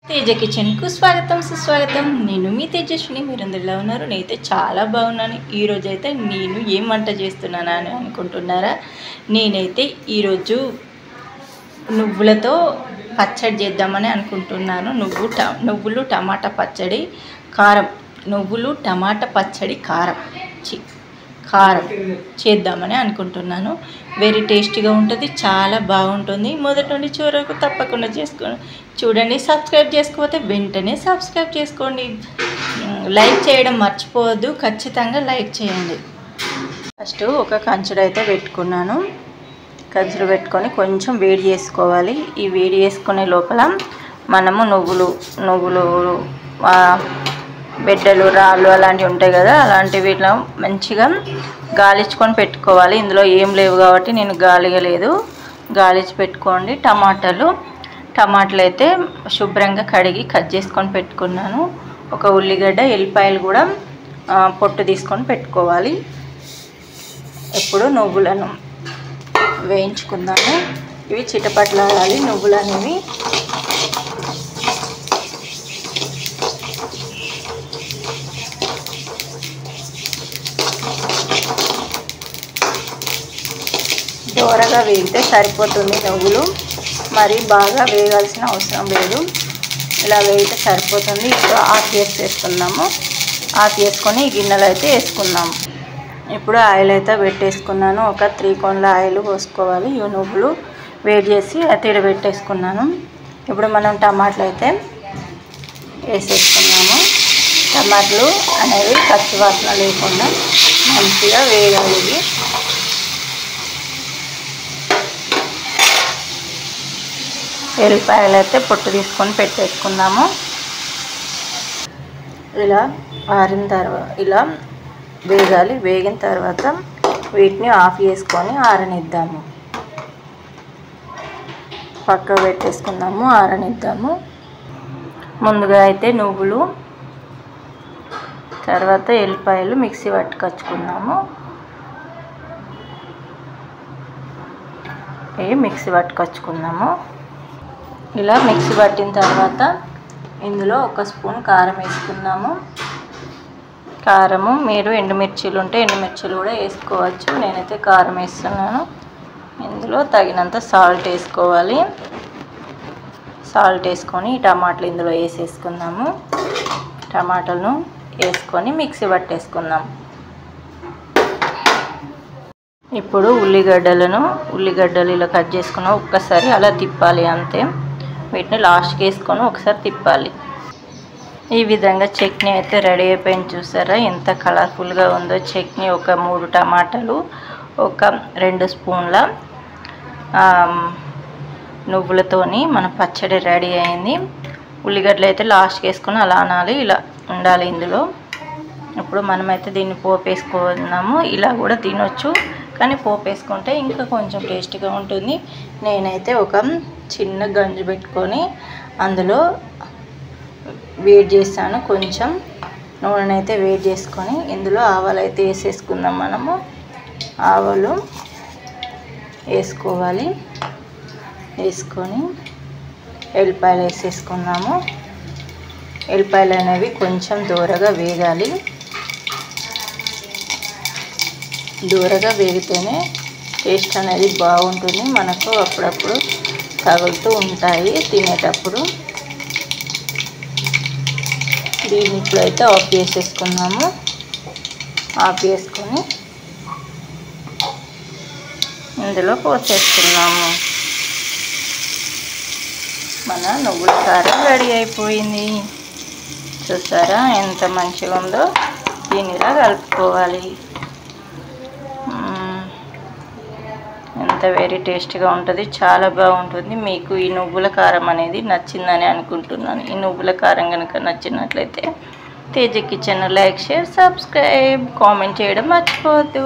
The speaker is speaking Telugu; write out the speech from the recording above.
తేజ కిచెన్కు స్వాగతం సుస్వాగతం. నేను మీ తేజస్విని. మీరందరూ ఎలా ఉన్నారు? నేనైతే చాలా బాగున్నాను. ఈరోజు అయితే నేను ఏం వంట చేస్తున్నానా అని అనుకుంటున్నారా? నేనైతే ఈరోజు నువ్వులతో పచ్చడి చేద్దామని అనుకుంటున్నాను. నువ్వులు టమాటా పచ్చడి కారం, నువ్వులు టమాటా పచ్చడి కారం చేద్దామని అనుకుంటున్నాను. వెరీ టేస్టీగా ఉంటుంది, చాలా బాగుంటుంది. మొదటి నుండి చివరి వరకు తప్పకుండా చేసుకోండి. చూడండి, సబ్స్క్రైబ్ చేసుకోకపోతే వెంటనే సబ్స్క్రైబ్ చేసుకోండి. లైక్ చేయడం మర్చిపోవద్దు, ఖచ్చితంగా లైక్ చేయండి. ఫస్ట్ ఒక కంచుడు అయితే పెట్టుకున్నాను. కంచుడు పెట్టుకొని కొంచెం వేడి చేసుకోవాలి. ఈ వేడి చేసుకునే లోపల మనము నువ్వులు బెడ్డలు రాళ్ళు అలాంటివి ఉంటాయి కదా, అలాంటివి ఇట్లా మంచిగా గాలించుకొని పెట్టుకోవాలి. ఇందులో ఏం లేవు కాబట్టి నేను గాలించి పెట్టుకోండి. టమాటాలు అయితే శుభ్రంగా కడిగి కట్ చేసుకొని పెట్టుకున్నాను. ఒక ఉల్లిగడ్డ, ఎల్లిపాయలు కూడా పొట్టు తీసుకొని పెట్టుకోవాలి. ఇప్పుడు నువ్వులను వేయించుకుందాము. ఇవి చిటపట్లాడాలి నువ్వులు అనేవి. దోరగా వేగితే సరిపోతుంది. నువ్వులు మరి బాగా వేగాల్సిన అవసరం లేదు, ఇలా వేగితే సరిపోతుంది. ఇప్పుడు ఆఫ్ చేసుకున్నాము. ఆఫ్ చేసుకొని ఈ గిన్నెలు అయితే వేసుకుందాము. ఇప్పుడు ఆయిల్ అయితే పెట్టేసుకున్నాను. ఒక 3 కోన్ల ఆయిల్ పోసుకోవాలి. ఇవి నువ్వులు వేడి చేసి అయితే పెట్టేసుకున్నాను. ఇప్పుడు మనం టమాటాలు అయితే వేసేసుకున్నాము. టమాటాలు అనేవి పచ్చి వాసన లేకుండా మంచిగా వేగాలి. ఎల్లిపాయలు అయితే పొట్టు తీసుకొని పెట్టేసుకున్నాము. ఇలా వేగాలి. వేగిన తర్వాత వీటిని ఆఫ్ చేసుకొని ఆరనిద్దాము. పక్కకు పెట్టేసుకుందాము, ఆరనిద్దాము. ముందుగా అయితే నువ్వులు, తర్వాత ఎల్లిపాయలు మిక్సీ పట్టుకొచ్చుకున్నాము. మిక్సీ పట్టుకొచ్చుకున్నాము. ఇలా మిక్సీ పట్టిన తర్వాత ఇందులో 1 స్పూన్ కారం వేసుకున్నాము. కారము మీరు ఎండుమిర్చీలు ఉంటే ఎండుమిర్చీలు కూడా వేసుకోవచ్చు. నేనైతే కారం వేస్తున్నాను. ఇందులో తగినంత సాల్ట్ వేసుకోవాలి. సాల్ట్ వేసుకొని టమాటాలు ఇందులో వేసేసుకుందాము. టమాటాలను వేసుకొని మిక్సీ పట్టేసుకుందాం. ఇప్పుడు ఉల్లిగడ్డలు ఇలా కట్ చేసుకుని ఒక్కసారి అలా తిప్పాలి, అంతే. వీటిని లాస్ట్కి వేసుకొని ఒకసారి తిప్పాలి. ఈ విధంగా చట్నీ అయితే రెడీ అయిపోయింది. చూసారా ఎంత కలర్ఫుల్గా ఉందో చట్నీ. ఒక 3 టమాటాలు, ఒక 2 స్పూన్ల నువ్వులతోని మన పచ్చడి రెడీ అయింది. ఉల్లిగడ్డలు అయితే లాస్ట్కి వేసుకొని అలా అనాలి, ఇలా ఉండాలి ఇందులో. ఇప్పుడు మనమైతే దీన్ని పోపు వేసుకున్నాము. ఇలా కూడా తినొచ్చు, కానీ పోపు వేసుకుంటే ఇంకా కొంచెం టేస్టీగా ఉంటుంది. నేనైతే ఒక చిన్న గంజు పెట్టుకొని అందులో వేడి చేస్తాను. కొంచెం నూనె అయితే వేడి చేసుకొని ఇందులో ఆవాలు అయితే వేసేసుకుందాం. మనము ఆవాలు వేసుకోవాలి. వేసుకొని ఎల్లిపాయలు వేసేసుకున్నాము. ఎల్లిపాయలు అనేవి కొంచెం దూరగా వేగాలి. దూరగా వేగితేనే టేస్ట్ అనేది బాగుంటుంది. మనకు అప్పుడప్పుడు తగులుతూ ఉంటాయి తినేటప్పుడు. దీన్ని ఇప్పుడైతే ఆఫ్ చేసేసుకున్నాము. ఆఫ్ చేసుకొని ఇందులో పోసేసుకున్నాము. మన నువ్వుల కారం రెడీ అయిపోయింది. చూసారా ఎంత మంచిగా ఉందో. దీనిలా కలుపుకోవాలి. ఎంత వెరీ టేస్టీగా ఉంటుంది, చాలా బాగుంటుంది. మీకు ఈ నువ్వుల కారం అనేది నచ్చిందని అనుకుంటున్నాను. ఈ నువ్వుల కారం కనుక నచ్చినట్లయితే Teja kitchen like, share, subscribe, comment చేయడం మర్చిపోవద్దు.